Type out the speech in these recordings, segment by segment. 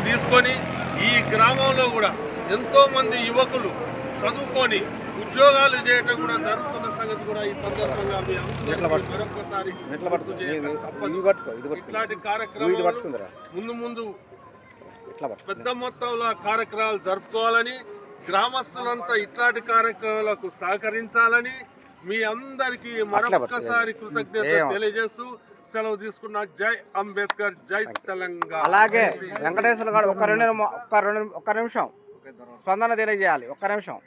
తీసుకొని ఈ గ్రామంలో కూడా ఎంతోమంది యువకులు చదువుకొని ఉద్యోగాలు చేయటం కూడా జరుగుతున్న సంగతి కూడా ఈ సందర్భంగా మరొకసారి ఇట్లాంటి కార్యక్రమాలు ముందు పెద్ద మొత్తంలో కార్యక్రమాలు జరుపుకోవాలని, గ్రామస్తులంతా ఇట్లాంటి కార్యక్రమాలకు సహకరించాలని మీ అందరికీ మరొకసారి కృతజ్ఞత తెలియజేస్తూ సెలవు తీసుకున్న. జై అంబేద్కర్, జై తెలంగాణ. అలాగే వెంకటేశ్వర గారు ఒక్క నిమిషం స్పందన తెలియజేయాలి. ఒక్క నిమిషం.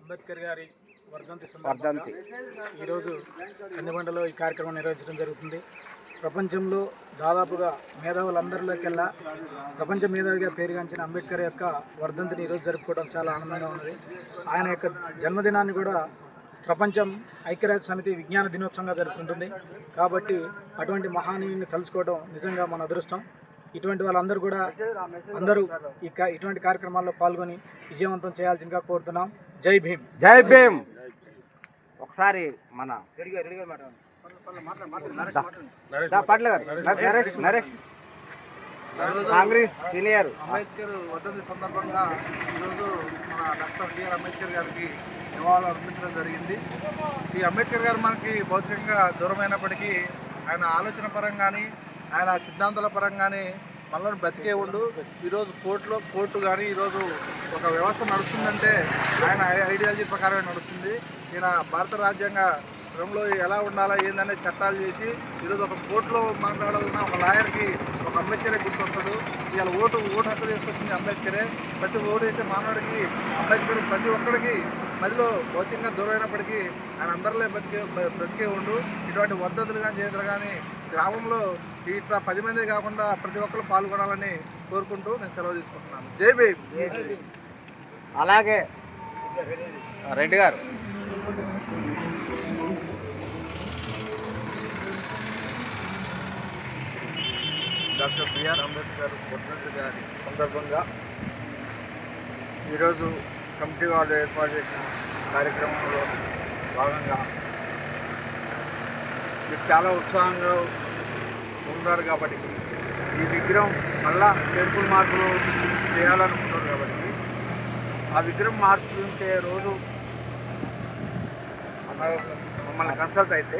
అంబేద్కర్ గారి వర్ధంతి ఈరోజు కందిబండలో ఈ కార్యక్రమం నిర్వహించడం జరుగుతుంది. ప్రపంచంలో దాదాపుగా మేధావులందరిలోకెల్లా ప్రపంచ మేధావిగా పేరుగాంచిన అంబేద్కర్ యొక్క వర్ధంతిని ఈరోజు జరుపుకోవడం చాలా ఆనందంగా ఉన్నది. ఆయన యొక్క జన్మదినాన్ని కూడా ప్రపంచం ఐక్యరాజ్య సమితి విజ్ఞాన దినోత్సవంగా జరుపుకుంటుంది. కాబట్టి అటువంటి మహానీయుని తలుచుకోవడం నిజంగా మన అదృష్టం. ఇటువంటి వాళ్ళందరూ కూడా ఇటువంటి కార్యక్రమాల్లో పాల్గొని విజయవంతం చేయాల్సిందిగా కోరుతున్నాం. జై భీమ్. జై భీమ్. ఒకసారి మన నరేష్ కాంగ్రెస్ సీనియర్ అంబేద్కర్ వర్ధంతి సందర్భంగా ఈరోజు మన డాక్టర్ బిఆర్ అంబేద్కర్ గారికి నివాళులు అర్పించడం జరిగింది. ఈ అంబేద్కర్ గారు మనకి భౌతికంగా దూరమైనప్పటికీ ఆయన ఆలోచన పరంగాని ఆయన సిద్ధాంతాల పరంగానే మనలో బ్రతికే ఉండు. ఈరోజు కోర్టు కానీ ఈరోజు ఒక వ్యవస్థ నడుస్తుందంటే ఆయన ఐడియాలజీ ప్రకారమే నడుస్తుంది. ఈయన భారత రాజ్యాంగంలో ఎలా ఉండాలా ఏందనే చట్టాలు చేసి ఈరోజు ఒక కోర్టులో మాట్లాడాలన్నా ఒక లాయర్కి ఒక అంబేద్కరే గుర్తొస్తాడు. ఇవాళ ఓటు హక్కు తీసుకొచ్చింది అంబేద్కరే. ప్రతి ఓటు వేసే మానవుడికి అంబేద్కర్ ప్రతి ఒక్కడికి మధ్యలో భౌతికంగా దూరమైనప్పటికీ ఆయన అందరిలో బ్రతికే ఉండు. ఇటువంటి వర్ధంతులు కానీ చేతులు కానీ గ్రామంలో ఇట్లా 10 మంది కాకుండా ప్రతి ఒక్కరు పాల్గొనాలని కోరుకుంటూ నేను సెలవు తీసుకుంటున్నాను. జై భీమ్. అలాగే రెడ్డి గారు డాక్టర్ బిఆర్ అంబేద్కర్ వర్ధంతి గారి సందర్భంగా ఈరోజు కమిటీ వాళ్ళు ఏర్పాటు చేసిన కార్యక్రమంలో భాగంగా మీరు చాలా ఉత్సాహంగా ఉన్నారు కాబట్టి ఈ విగ్రహం మళ్ళా టెంపుల్ మార్పులు చేయాలనుకుంటున్నారు కాబట్టి ఆ విగ్రహం మార్పుంటే రోజు మమ్మల్ని కన్సల్ట్ అయితే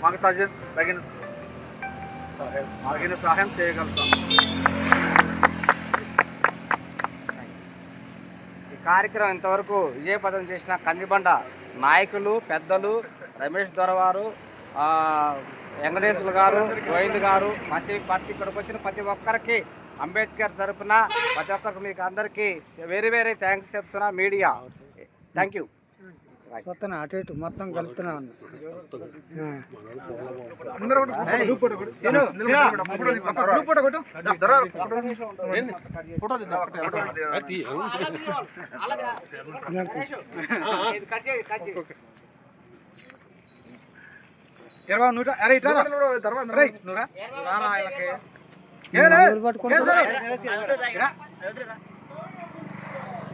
మాకు తగిన సహాయం చేయగలుగుతాం. ఈ కార్యక్రమం ఇంతవరకు విజయపదం చేసిన కందిబండ నాయకులు, పెద్దలు, రమేష్ దొరవారు, వెంకటేశ్వర గారు, గోవింద్ గారు, పార్టీ ఇక్కడికి వచ్చిన ప్రతి ఒక్కరికి అంబేద్కర్ తరఫున ప్రతి ఒక్కరికి మీకు అందరికీ వెరీ థ్యాంక్స్ చెప్తున్నా. Media thank you. అటు ఇటు మొత్తం కలుపుతున్నా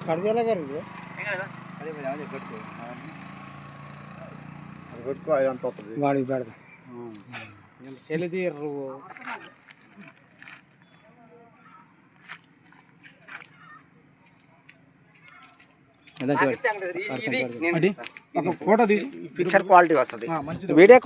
కడిదేలా గారు వాడికి పెడదాం చెల్లిదీర్రు ఫోటో తీసి పిక్చర్ క్వాలిటీ వస్తుంది వీడియో